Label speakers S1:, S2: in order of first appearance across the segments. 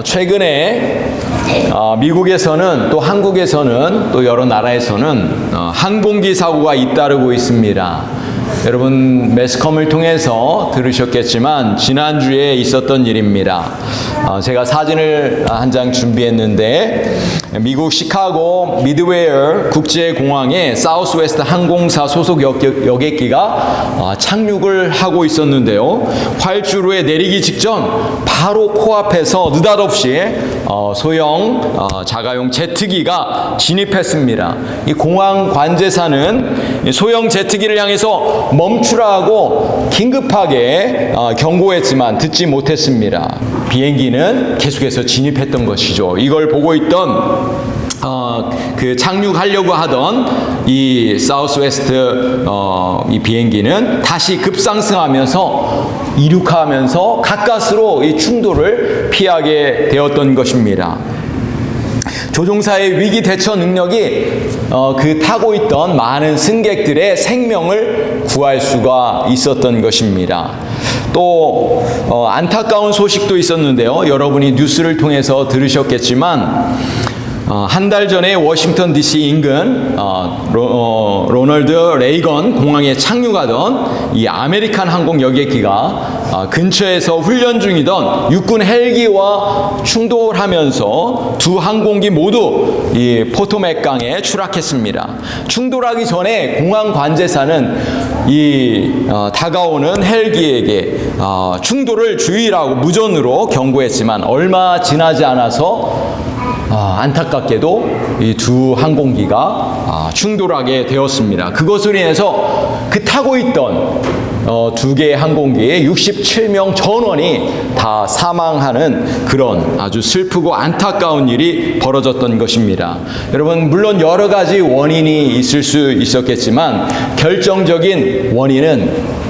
S1: 최근에 미국에서는 또 한국에서는 또 여러 나라에서는 항공기 사고가 잇따르고 있습니다. 여러분 매스컴을 통해서 들으셨겠지만 지난주에 있었던 일입니다. 제가 사진을 한 장 준비했는데 미국 시카고 미드웨어 국제공항에 사우스웨스트 항공사 소속 여객기가 착륙을 하고 있었는데요. 활주로에 내리기 직전 바로 코앞에서 느닷없이 소형 자가용 제트기가 진입했습니다. 이 공항 관제사는 소형 제트기를 향해서 멈추라고 긴급하게 경고했지만 듣지 못했습니다. 비행기는 계속해서 진입했던 것이죠. 이걸 보고 있던 그 착륙하려고 하던 이 사우스웨스트 이 비행기는 다시 급상승하면서 이륙하면서 가까스로 이 충돌을 피하게 되었던 것입니다. 조종사의 위기 대처 능력이 그 타고 있던 많은 승객들의 생명을 구할 수가 있었던 것입니다. 또 안타까운 소식도 있었는데요. 여러분이 뉴스를 통해서 들으셨겠지만 한 달 전에 워싱턴 DC 인근 로널드 레이건 공항에 착륙하던 이 아메리칸 항공 여객기가 근처에서 훈련 중이던 육군 헬기와 충돌하면서 두 항공기 모두 이 포토맥 강에 추락했습니다. 충돌하기 전에 공항 관제사는 이 다가오는 헬기에게 충돌을 주의라고 무전으로 경고했지만 얼마 지나지 않아서 안타깝게도 이 두 항공기가 충돌하게 되었습니다. 그것으로 인해서 그 타고 있던 두 개의 항공기에 67명 전원이 다 사망하는 그런 아주 슬프고 안타까운 일이 벌어졌던 것입니다. 여러분 물론 여러 가지 원인이 있을 수 있었겠지만 결정적인 원인은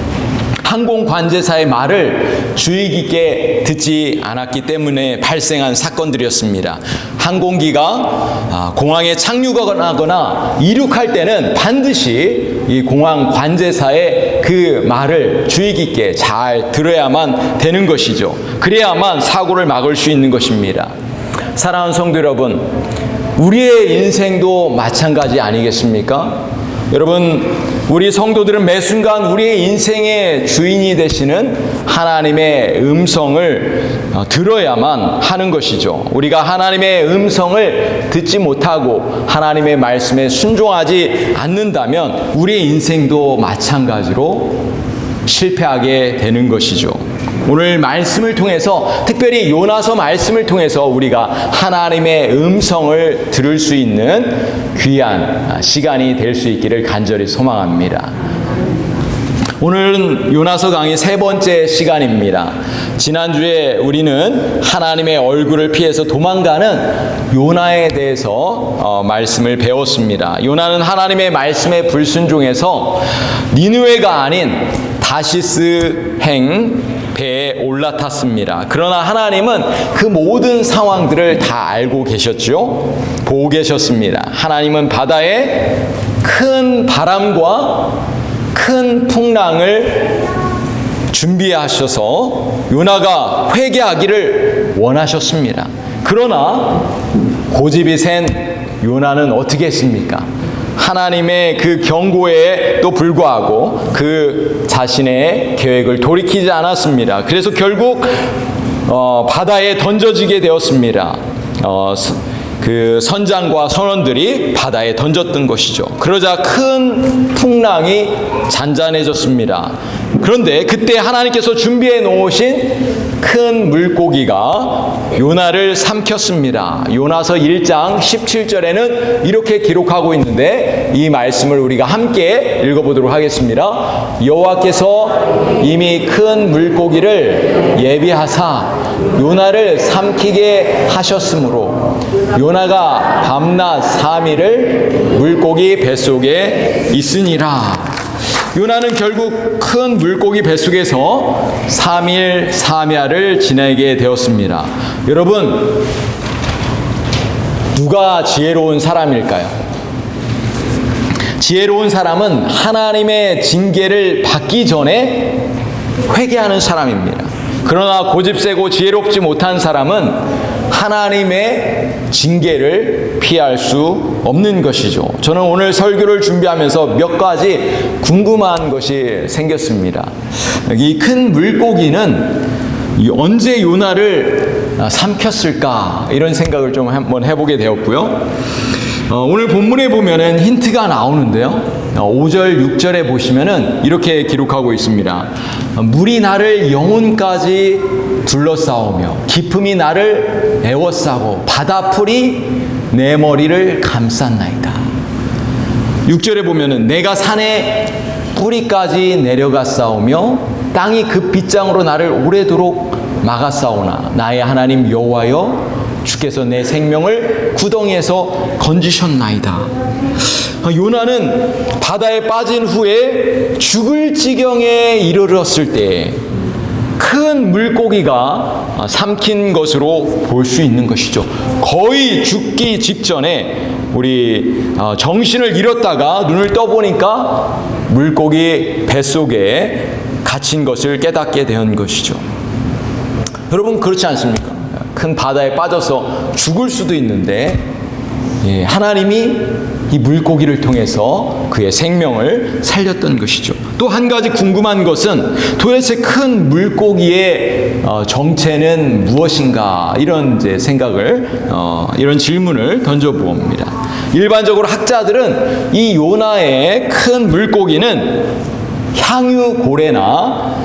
S1: 항공 관제사의 말을 주의 깊게 듣지 않았기 때문에 발생한 사건들이었습니다. 항공기가 공항에 착륙하거나 이륙할 때는 반드시 이 공항 관제사의 그 말을 주의 깊게 잘 들어야만 되는 것이죠. 그래야만 사고를 막을 수 있는 것입니다. 사랑하는 성도 여러분, 우리의 인생도 마찬가지 아니겠습니까? 여러분, 우리 성도들은 매 순간 우리의 인생의 주인이 되시는 하나님의 음성을 들어야만 하는 것이죠. 우리가 하나님의 음성을 듣지 못하고 하나님의 말씀에 순종하지 않는다면 우리의 인생도 마찬가지로 실패하게 되는 것이죠. 오늘 말씀을 통해서 특별히 요나서 말씀을 통해서 우리가 하나님의 음성을 들을 수 있는 귀한 시간이 될 수 있기를 간절히 소망합니다. 오늘은 요나서 강의 세 번째 시간입니다. 지난주에 우리는 하나님의 얼굴을 피해서 도망가는 요나에 대해서 말씀을 배웠습니다. 요나는 하나님의 말씀에 불순종해서 니느웨가 아닌 다시스 행 배에 올라탔습니다. 그러나 하나님은 그 모든 상황들을 다 알고 계셨죠? 보고 계셨습니다. 하나님은 바다에 큰 바람과 큰 풍랑을 준비하셔서 요나가 회개하기를 원하셨습니다. 그러나 고집이 센 요나는 어떻게 했습니까? 하나님의 그 경고에도 불구하고 그 자신의 계획을 돌이키지 않았습니다. 그래서 결국 바다에 던져지게 되었습니다. 그 선장과 선원들이 바다에 던졌던 것이죠. 그러자 큰 풍랑이 잔잔해졌습니다. 그런데 그때 하나님께서 준비해 놓으신 큰 물고기가 요나를 삼켰습니다. 요나서 1장 17절에는 이렇게 기록하고 있는데 이 말씀을 우리가 함께 읽어보도록 하겠습니다. 여호와께서 이미 큰 물고기를 예비하사 요나를 삼키게 하셨으므로 요나가 밤낮 3일을 물고기 뱃속에 있으니라. 요나는 결국 큰 물고기 뱃속에서 3일 3야를 지내게 되었습니다. 여러분, 누가 지혜로운 사람일까요? 지혜로운 사람은 하나님의 징계를 받기 전에 회개하는 사람입니다. 그러나 고집세고 지혜롭지 못한 사람은 하나님의 징계를 피할 수 없는 것이죠. 저는 오늘 설교를 준비하면서 몇 가지 궁금한 것이 생겼습니다. 이 큰 물고기는 언제 요나를 삼켰을까? 이런 생각을 좀 한번 해보게 되었고요. 오늘 본문에 보면은 힌트가 나오는데요. 5절, 6절에 보시면은 이렇게 기록하고 있습니다. 물이 나를 영혼까지 둘러싸우며 깊음이 나를 에워싸고 바다풀이 내 머리를 감쌌나이다. 6절에 보면은 내가 산의 뿌리까지 내려가 싸우며 땅이 그 빗장으로 나를 오래도록 막아 싸우나 나의 하나님 여호와여 주께서 내 생명을 구덩이에서 건지셨나이다. 요나는 바다에 빠진 후에 죽을 지경에 이르렀을 때 큰 물고기가 삼킨 것으로 볼 수 있는 것이죠. 거의 죽기 직전에 우리 정신을 잃었다가 눈을 떠보니까 물고기 뱃속에 갇힌 것을 깨닫게 된 것이죠. 여러분 그렇지 않습니까? 큰 바다에 빠져서 죽을 수도 있는데 하나님이 이 물고기를 통해서 그의 생명을 살렸던 것이죠. 또 한 가지 궁금한 것은 도대체 큰 물고기의 정체는 무엇인가? 이런 이런 질문을 던져봅니다. 일반적으로 학자들은 이 요나의 큰 물고기는 향유고래나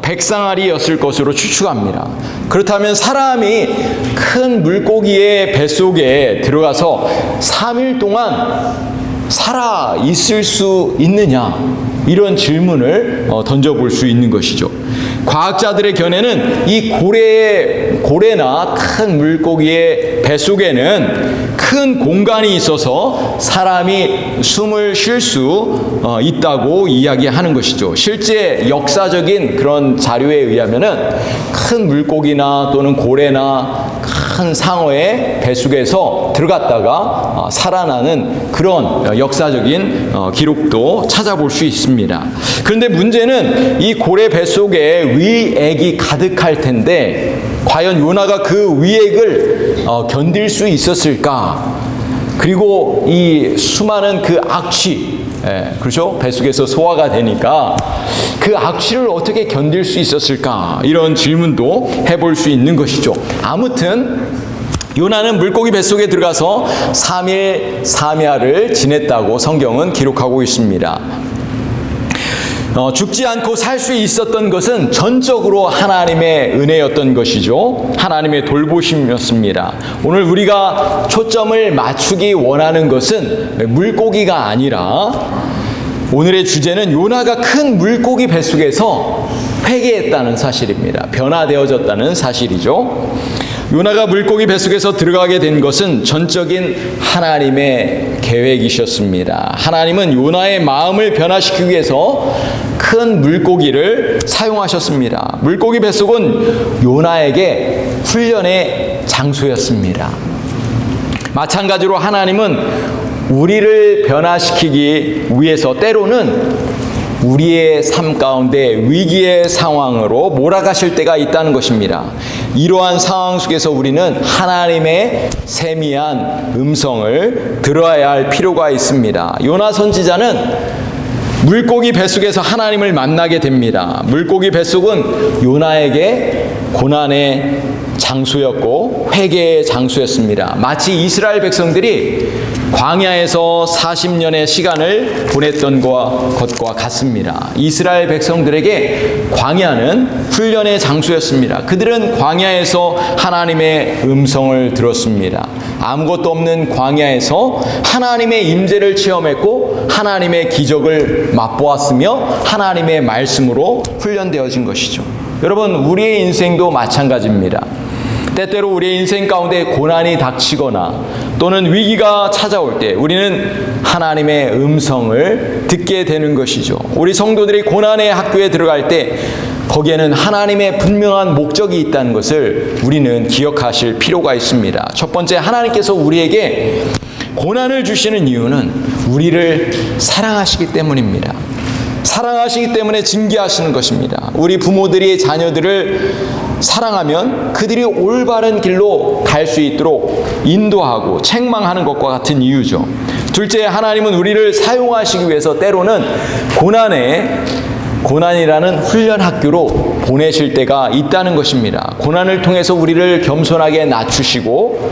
S1: 백상아리였을 것으로 추측합니다. 그렇다면 사람이 큰 물고기의 뱃속에 들어가서 3일 동안 살아 있을 수 있느냐? 이런 질문을 던져볼 수 있는 것이죠. 과학자들의 견해는 이 고래나 큰 물고기의 뱃속에는 큰 공간이 있어서 사람이 숨을 쉴 수 있다고 이야기하는 것이죠. 실제 역사적인 그런 자료에 의하면은 큰 물고기나 또는 고래나 큰 상어의 뱃속에서 들어갔다가 살아나는 그런 역사적인 기록도 찾아볼 수 있습니다. 그런데 문제는 이 고래 뱃속에 위액이 가득할 텐데 과연 요나가 그 위액을 견딜 수 있었을까? 그리고 이 수많은 그 악취, 그렇죠? 뱃속에서 소화가 되니까 그 악취를 어떻게 견딜 수 있었을까? 이런 질문도 해볼 수 있는 것이죠. 아무튼 요나는 물고기 뱃속에 들어가서 3일 3야를 지냈다고 성경은 기록하고 있습니다. 죽지 않고 살 수 있었던 것은 전적으로 하나님의 은혜였던 것이죠. 하나님의 돌보심이었습니다. 오늘 우리가 초점을 맞추기 원하는 것은 물고기가 아니라 오늘의 주제는 요나가 큰 물고기 뱃속에서 회개했다는 사실입니다. 변화되어졌다는 사실이죠. 요나가 물고기 뱃속에서 들어가게 된 것은 전적인 하나님의 계획이셨습니다. 하나님은 요나의 마음을 변화시키기 위해서 큰 물고기를 사용하셨습니다. 물고기 뱃속은 요나에게 훈련의 장소였습니다. 마찬가지로 하나님은 우리를 변화시키기 위해서 때로는 우리의 삶 가운데 위기의 상황으로 몰아가실 때가 있다는 것입니다. 이러한 상황 속에서 우리는 하나님의 세미한 음성을 들어야 할 필요가 있습니다. 요나 선지자는 물고기 뱃속에서 하나님을 만나게 됩니다. 물고기 뱃속은 요나에게 고난의 장소였고 회개의 장소였습니다. 마치 이스라엘 백성들이 광야에서 40년의 시간을 보냈던 것과 같습니다. 이스라엘 백성들에게 광야는 훈련의 장소였습니다. 그들은 광야에서 하나님의 음성을 들었습니다. 아무것도 없는 광야에서 하나님의 임재를 체험했고 하나님의 기적을 맛보았으며 하나님의 말씀으로 훈련되어진 것이죠. 여러분, 우리의 인생도 마찬가지입니다. 때때로 우리의 인생 가운데 고난이 닥치거나 또는 위기가 찾아올 때 우리는 하나님의 음성을 듣게 되는 것이죠. 우리 성도들이 고난의 학교에 들어갈 때 거기에는 하나님의 분명한 목적이 있다는 것을 우리는 기억하실 필요가 있습니다. 첫 번째, 하나님께서 우리에게 고난을 주시는 이유는 우리를 사랑하시기 때문입니다. 사랑하시기 때문에 징계하시는 것입니다. 우리 부모들이 자녀들을 사랑하면 그들이 올바른 길로 갈 수 있도록 인도하고 책망하는 것과 같은 이유죠. 둘째, 하나님은 우리를 사용하시기 위해서 때로는 고난이라는 훈련 학교로 보내실 때가 있다는 것입니다. 고난을 통해서 우리를 겸손하게 낮추시고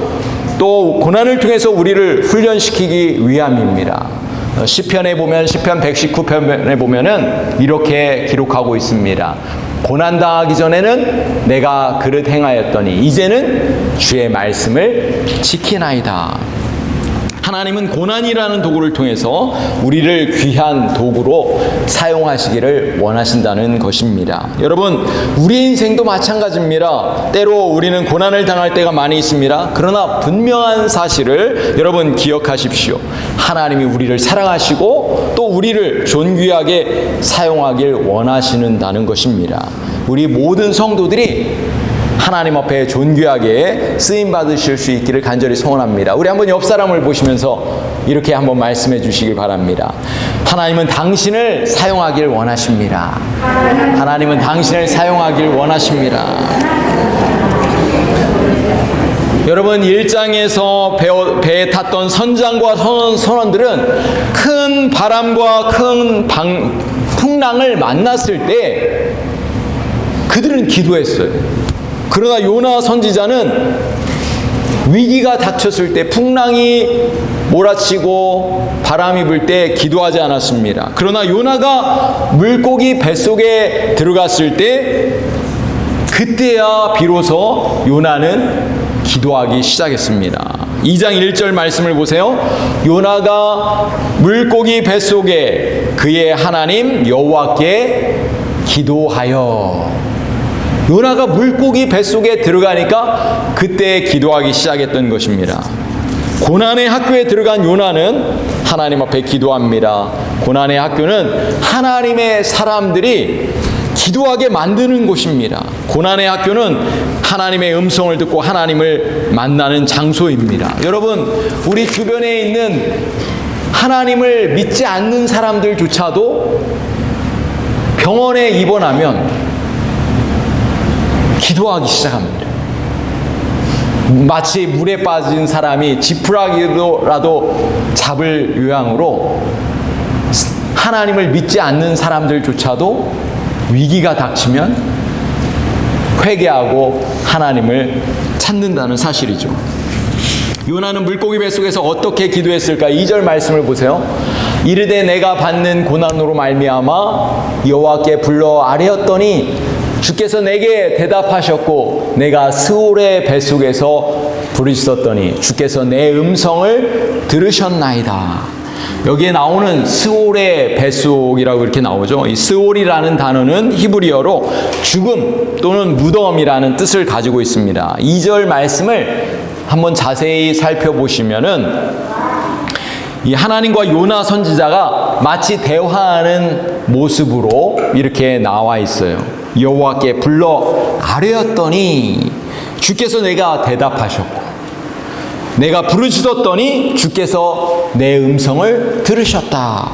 S1: 또 고난을 통해서 우리를 훈련시키기 위함입니다. 시편에 보면 시편 119편에 보면은 이렇게 기록하고 있습니다. 고난 당하기 전에는 내가 그릇 행하였더니 이제는 주의 말씀을 지키나이다. 하나님은 고난이라는 도구를 통해서 우리를 귀한 도구로 사용하시기를 원하신다는 것입니다. 여러분, 우리 인생도 마찬가지입니다. 때로 우리는 고난을 당할 때가 많이 있습니다. 그러나 분명한 사실을 여러분 기억하십시오. 하나님이 우리를 사랑하시고 또 우리를 존귀하게 사용하길 원하시는다는 것입니다. 우리 모든 성도들이 하나님 앞에 존귀하게 쓰임 받으실 수 있기를 간절히 소원합니다. 우리 한번 옆 사람을 보시면서 이렇게 한번 말씀해 주시길 바랍니다. 하나님은 당신을 사용하길 원하십니다. 하나님은 당신을 사용하길 원하십니다. 여러분, 1장에서 배에 탔던 선장과 선원들은 큰 바람과 큰 풍랑을 만났을 때 그들은 기도했어요. 그러나 요나 선지자는 위기가 닥쳤을 때, 풍랑이 몰아치고 바람이 불 때 기도하지 않았습니다. 그러나 요나가 물고기 뱃속에 들어갔을 때 그때야 비로소 요나는 기도하기 시작했습니다. 2장 1절 말씀을 보세요. 요나가 물고기 뱃속에 그의 하나님 여호와께 기도하여. 요나가 물고기 뱃속에 들어가니까 그때 기도하기 시작했던 것입니다. 고난의 학교에 들어간 요나는 하나님 앞에 기도합니다. 고난의 학교는 하나님의 사람들이 기도하게 만드는 곳입니다. 고난의 학교는 하나님의 음성을 듣고 하나님을 만나는 장소입니다. 여러분, 우리 주변에 있는 하나님을 믿지 않는 사람들조차도 병원에 입원하면 기도하기 시작합니다. 마치 물에 빠진 사람이 지푸라기라도 잡을 요양으로 하나님을 믿지 않는 사람들조차도 위기가 닥치면 회개하고 하나님을 찾는다는 사실이죠. 요나는 물고기 뱃속에서 어떻게 기도했을까? 2절 말씀을 보세요. 이르되 내가 받는 고난으로 말미암아 여호와께 불러 아뢰었더니 주께서 내게 대답하셨고 내가 스올의 뱃속에서 부르짖었더니 주께서 내 음성을 들으셨나이다. 여기에 나오는 스올의 뱃속이라고 이렇게 나오죠. 이 스올이라는 단어는 히브리어로 죽음 또는 무덤이라는 뜻을 가지고 있습니다. 2절 말씀을 한번 자세히 살펴보시면은 이 하나님과 요나 선지자가 마치 대화하는 모습으로 이렇게 나와 있어요. 여호와께 불러 아뢰었더니 주께서 내가 대답하셨고 내가 부르짖었더니 주께서 내 음성을 들으셨다.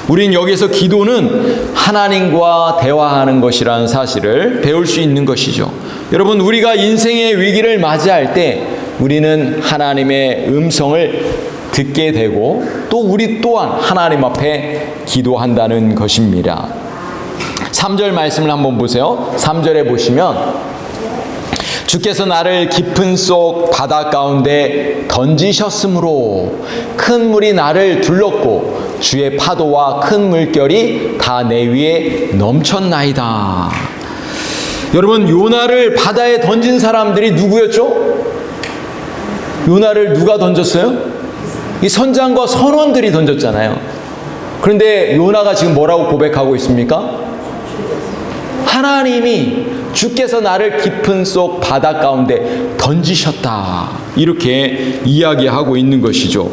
S1: 우린 여기서 기도는 하나님과 대화하는 것이라는 사실을 배울 수 있는 것이죠. 여러분, 우리가 인생의 위기를 맞이할 때 우리는 하나님의 음성을 듣게 되고 또 우리 또한 하나님 앞에 기도한다는 것입니다. 3절 말씀을 한번 보세요. 3절에 보시면 주께서 나를 깊은 속 바다 가운데 던지셨으므로 큰 물이 나를 둘렀고 주의 파도와 큰 물결이 다 내 위에 넘쳤나이다. 여러분, 요나를 바다에 던진 사람들이 누구였죠? 요나를 누가 던졌어요? 이 선장과 선원들이 던졌잖아요. 그런데 요나가 지금 뭐라고 고백하고 있습니까? 하나님이 주께서 나를 깊은 속 바다 가운데 던지셨다. 이렇게 이야기하고 있는 것이죠.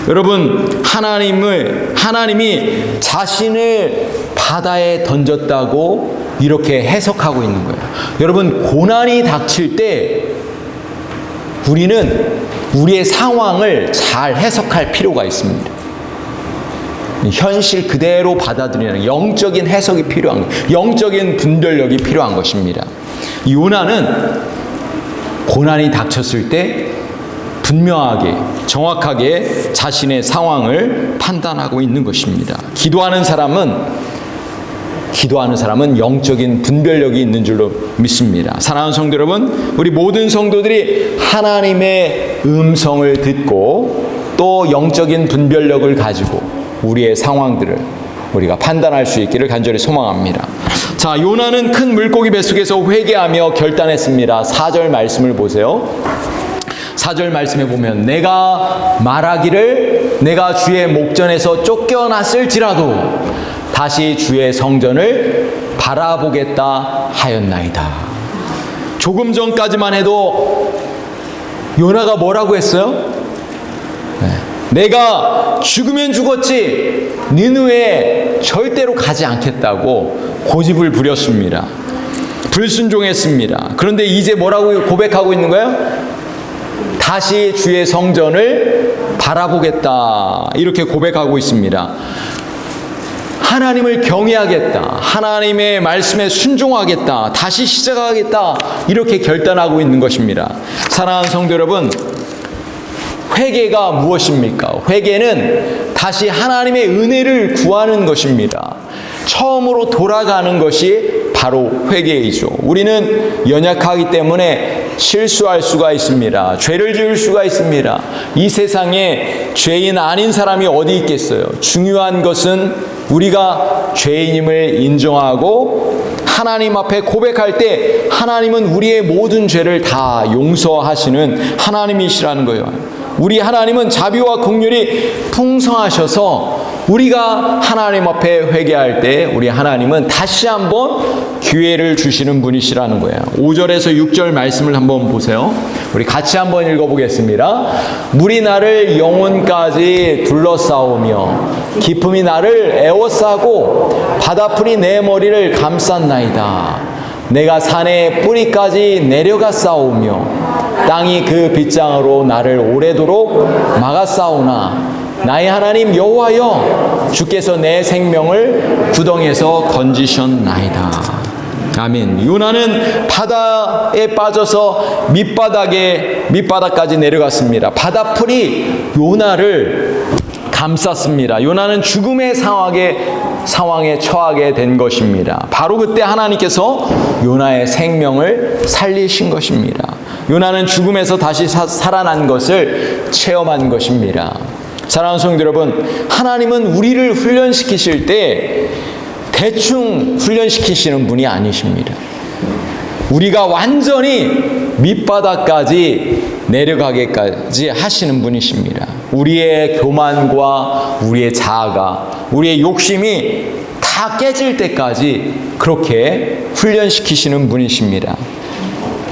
S1: 여러분, 하나님이 자신을 바다에 던졌다고 이렇게 해석하고 있는 거예요. 여러분, 고난이 닥칠 때 우리는 우리의 상황을 잘 해석할 필요가 있습니다. 현실 그대로 받아들이는 영적인 해석이 필요한 거예요. 영적인 분별력이 필요한 것입니다. 요나는 고난이 닥쳤을 때 분명하게 정확하게 자신의 상황을 판단하고 있는 것입니다. 기도하는 사람은 영적인 분별력이 있는 줄로 믿습니다. 사랑하는 성도 여러분, 우리 모든 성도들이 하나님의 음성을 듣고 또 영적인 분별력을 가지고 우리의 상황들을 우리가 판단할 수 있기를 간절히 소망합니다. 자, 요나는 큰 물고기 뱃속에서 회개하며 결단했습니다. 4절 말씀을 보세요. 4절 말씀에 보면 내가 말하기를 내가 주의 목전에서 쫓겨났을지라도 다시 주의 성전을 바라보겠다 하였나이다. 조금 전까지만 해도 요나가 뭐라고 했어요? 내가 죽으면 죽었지 니느웨에 절대로 가지 않겠다고 고집을 부렸습니다. 불순종했습니다. 그런데 이제 뭐라고 고백하고 있는 거예요? 다시 주의 성전을 바라보겠다 이렇게 고백하고 있습니다. 하나님을 경외하겠다, 하나님의 말씀에 순종하겠다, 다시 시작하겠다 이렇게 결단하고 있는 것입니다. 사랑하는 성도 여러분, 회개가 무엇입니까? 회개는 다시 하나님의 은혜를 구하는 것입니다. 처음으로 돌아가는 것이 바로 회개이죠. 우리는 연약하기 때문에 실수할 수가 있습니다. 죄를 지을 수가 있습니다. 이 세상에 죄인 아닌 사람이 어디 있겠어요? 중요한 것은 우리가 죄인임을 인정하고 하나님 앞에 고백할 때 하나님은 우리의 모든 죄를 다 용서하시는 하나님이시라는 거예요. 우리 하나님은 자비와 긍휼이 풍성하셔서 우리가 하나님 앞에 회개할 때 우리 하나님은 다시 한번 기회를 주시는 분이시라는 거예요. 5절에서 6절 말씀을 한번 보세요. 우리 같이 한번 읽어보겠습니다. 물이 나를 영혼까지 둘러싸우며 기품이 나를 에워싸고 바다풀이 내 머리를 감쌌나이다. 내가 산의 뿌리까지 내려가 싸우며 땅이 그 빗장으로 나를 오래도록 막아싸우나 나의 하나님 여호와여 주께서 내 생명을 구덩이에서 건지셨나이다. 아멘. 요나는 바다에 빠져서 밑바닥까지 내려갔습니다. 바다풀이 요나를 감쌌습니다. 요나는 죽음의 상황에 처하게 된 것입니다. 바로 그때 하나님께서 요나의 생명을 살리신 것입니다. 요나는 죽음에서 다시 살아난 것을 체험한 것입니다. 사랑하는 성도 여러분, 하나님은 우리를 훈련시키실 때 대충 훈련시키시는 분이 아니십니다. 우리가 완전히 밑바닥까지 내려가게까지 하시는 분이십니다. 우리의 교만과 우리의 자아가, 우리의 욕심이 다 깨질 때까지 그렇게 훈련시키시는 분이십니다.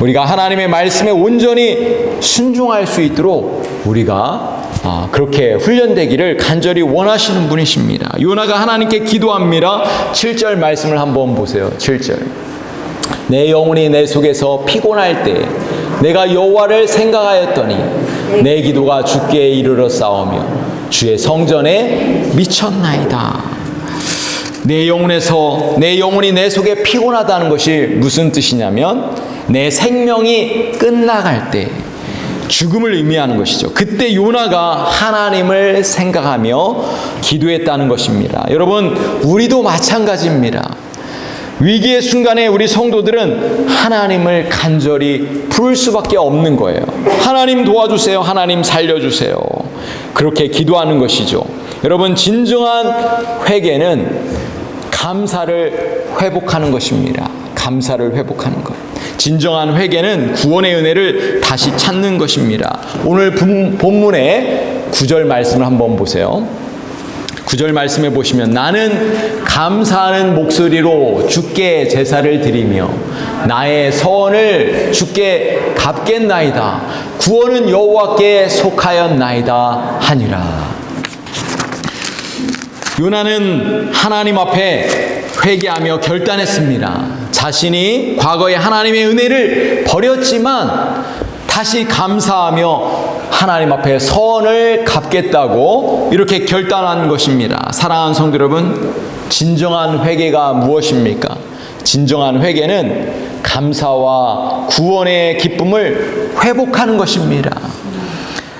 S1: 우리가 하나님의 말씀에 온전히 순종할 수 있도록 우리가 그렇게 훈련되기를 간절히 원하시는 분이십니다. 요나가 하나님께 기도합니다. 7절 말씀을 한번 보세요. 7절. 내 영혼이 내 속에서 피곤할 때 내가 여호와를 생각하였더니 내 기도가 주께 이르러 싸우며 주의 성전에 미쳤나이다. 내 영혼이 내 속에 피곤하다는 것이 무슨 뜻이냐면 내 생명이 끝나갈 때 죽음을 의미하는 것이죠. 그때 요나가 하나님을 생각하며 기도했다는 것입니다. 여러분, 우리도 마찬가지입니다. 위기의 순간에 우리 성도들은 하나님을 간절히 부를 수밖에 없는 거예요. 하나님 도와주세요. 하나님 살려주세요. 그렇게 기도하는 것이죠. 여러분, 진정한 회개는 감사를 회복하는 것입니다. 감사를 회복하는 것. 진정한 회개는 구원의 은혜를 다시 찾는 것입니다. 오늘 본문의 9절 말씀을 한번 보세요. 9절 말씀에 보시면 나는 감사하는 목소리로 주께 제사를 드리며 나의 서원을 주께 갚겠나이다. 구원은 여호와께 속하였나이다 하니라. 요나는 하나님 앞에 회개하며 결단했습니다. 자신이 과거에 하나님의 은혜를 버렸지만 다시 감사하며 하나님 앞에 선을 갚겠다고 이렇게 결단한 것입니다. 사랑하는 성도 여러분, 진정한 회개가 무엇입니까? 진정한 회개는 감사와 구원의 기쁨을 회복하는 것입니다.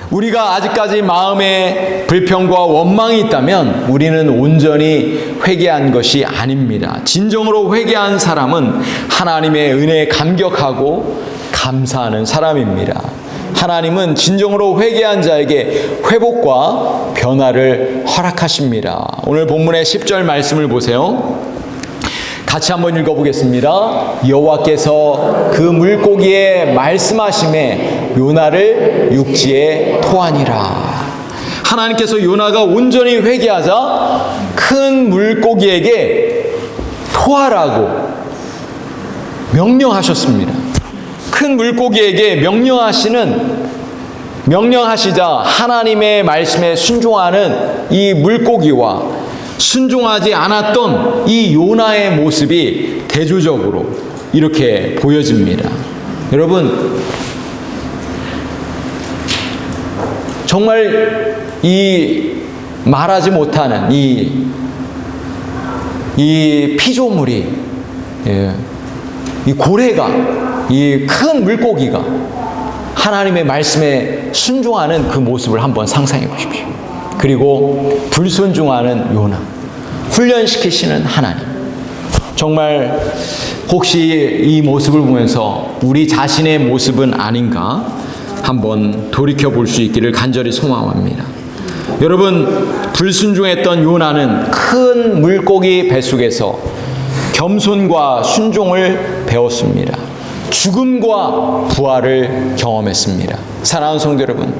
S1: 우리가 아직까지 마음에 불평과 원망이 있다면 우리는 온전히 회개한 것이 아닙니다. 진정으로 회개한 사람은 하나님의 은혜에 감격하고 감사하는 사람입니다. 하나님은 진정으로 회개한 자에게 회복과 변화를 허락하십니다. 오늘 본문의 10절 말씀을 보세요. 같이 한번 읽어보겠습니다. 여호와께서 그 물고기에 말씀하심에 요나를 육지에 토하니라. 하나님께서 요나가 온전히 회개하자 큰 물고기에게 토하라고 명령하셨습니다. 큰 물고기에게 명령하시자 하나님의 말씀에 순종하는 이 물고기와 순종하지 않았던 이 요나의 모습이 대조적으로 이렇게 보여집니다. 여러분, 정말 이 말하지 못하는 이 피조물이, 이 고래가, 이 큰 물고기가 하나님의 말씀에 순종하는 그 모습을 한번 상상해 보십시오. 그리고 불순종하는 요나, 훈련시키시는 하나님. 정말 혹시 이 모습을 보면서 우리 자신의 모습은 아닌가 한번 돌이켜 볼 수 있기를 간절히 소망합니다. 여러분, 불순종했던 요나는 큰 물고기 뱃속에서 겸손과 순종을 배웠습니다. 죽음과 부활을 경험했습니다. 사랑하는 성도 여러분,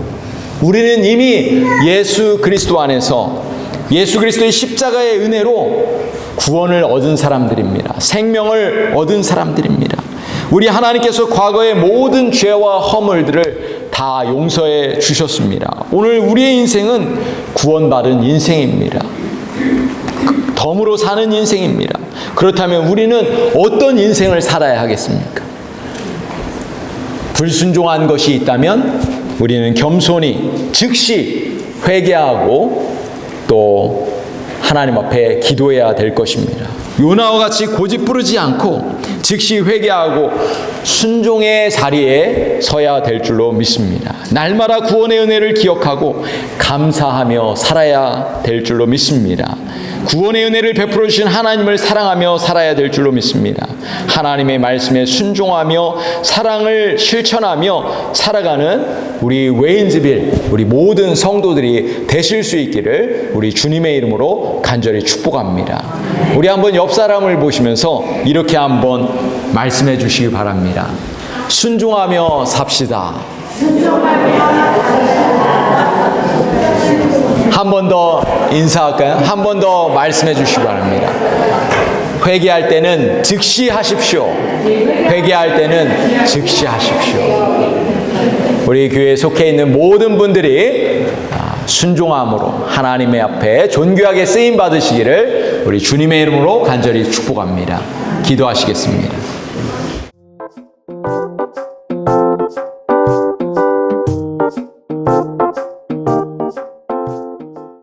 S1: 우리는 이미 예수 그리스도 안에서 예수 그리스도의 십자가의 은혜로 구원을 얻은 사람들입니다. 생명을 얻은 사람들입니다. 우리 하나님께서 과거의 모든 죄와 허물들을 다 용서해 주셨습니다. 오늘 우리의 인생은 구원받은 인생입니다. 덤으로 사는 인생입니다. 그렇다면 우리는 어떤 인생을 살아야 하겠습니까? 불순종한 것이 있다면 우리는 겸손히 즉시 회개하고 또 하나님 앞에 기도해야 될 것입니다. 요나와 같이 고집부르지 않고 즉시 회개하고 순종의 자리에 서야 될 줄로 믿습니다. 날마다 구원의 은혜를 기억하고 감사하며 살아야 될 줄로 믿습니다. 구원의 은혜를 베풀어 주신 하나님을 사랑하며 살아야 될 줄로 믿습니다. 하나님의 말씀에 순종하며 사랑을 실천하며 살아가는 우리 웨인즈빌, 우리 모든 성도들이 되실 수 있기를 우리 주님의 이름으로 간절히 축복합니다. 우리 한번 옆 사람을 보시면서 이렇게 한번 말씀해 주시기 바랍니다. 순종하며 삽시다. 한 번 더 인사할까요? 한 번 더 말씀해 주시기 바랍니다. 회개할 때는 즉시 하십시오. 회개할 때는 즉시 하십시오. 우리 교회에 속해 있는 모든 분들이 순종함으로 하나님의 앞에 존귀하게 쓰임 받으시기를 우리 주님의 이름으로 간절히 축복합니다. 기도하시겠습니다.